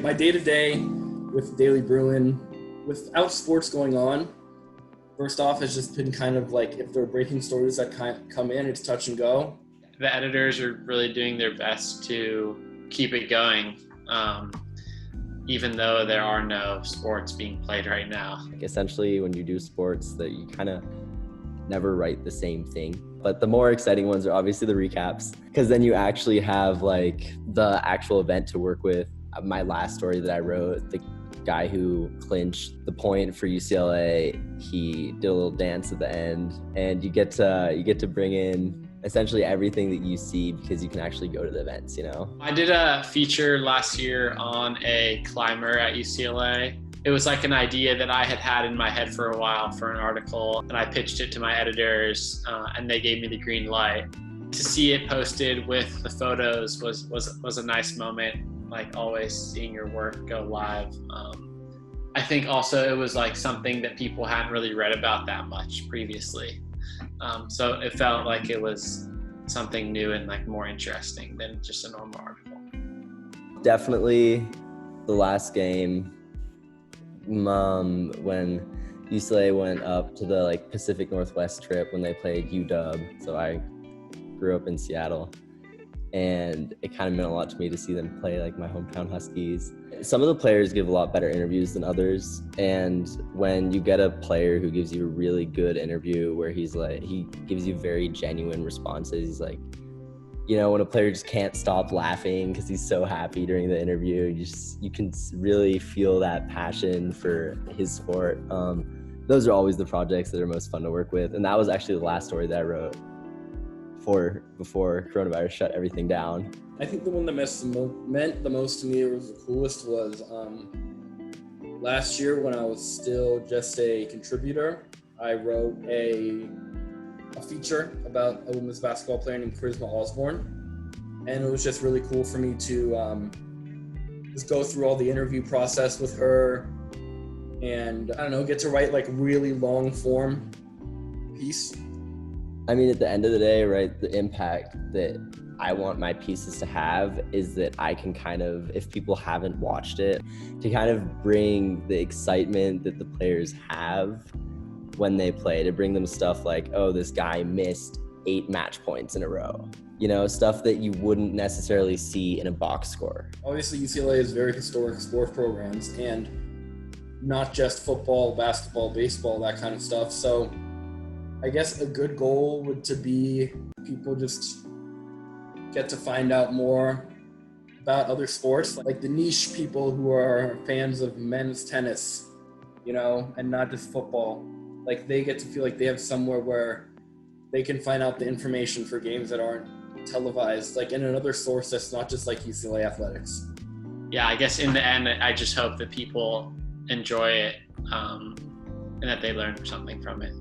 my day-to-day with Daily Bruin, without sports going on, first off, has just been kind of like if there are breaking stories that come in, it's touch and go. The editors are really doing their best to keep it going, even though there are no sports being played right now. Essentially, when you do sports, that you kind of never write the same thing. But the more exciting ones are obviously the recaps, because then you actually have like the actual event to work with. My last story that I wrote, the guy who clinched the point for UCLA, he did a little dance at the end, and you get to bring in essentially everything that you see because you can actually go to the events, you know? I did a feature last year on a climber at UCLA. It was like an idea that I had had in my head for a while for an article, and I pitched it to my editors, and they gave me the green light. To see it posted with the photos was a nice moment, like always seeing your work go live. I think also it was like something that people hadn't really read about that much previously. So it felt like it was something new and like more interesting than just a normal article. Definitely the last game, when UCLA went up to the like Pacific Northwest trip when they played UW. So I grew up in Seattle, and it kind of meant a lot to me to see them play like my hometown Huskies. Some of the players give a lot better interviews than others, and when you get a player who gives you a really good interview where he gives you very genuine responses, he's like, you know, when a player just can't stop laughing because he's so happy during the interview, you can really feel that passion for his sport. Those are always the projects that are most fun to work with, and that was actually the last story that I wrote before coronavirus shut everything down. I think the one that meant the most to me, or was the coolest, was last year when I was still just a contributor. I wrote a feature about a women's basketball player named Charisma Osborne, and it was just really cool for me to just go through all the interview process with her, and I don't know, get to write like really long form piece. I mean, at the end of the day, right, the impact that I want my pieces to have is that I can kind of, if people haven't watched it, to kind of bring the excitement that the players have when they play, to bring them stuff like, oh, this guy missed 8 match points in a row. You know, stuff that you wouldn't necessarily see in a box score. Obviously, UCLA is very historic sport programs, and not just football, basketball, baseball, that kind of stuff. So I guess a good goal would to be people just get to find out more about other sports, like the niche people who are fans of men's tennis, you know, and not just football. Like they get to feel like they have somewhere where they can find out the information for games that aren't televised, like in another source that's not just like UCLA athletics. Yeah, I guess in the end, I just hope that people enjoy it, and that they learn something from it.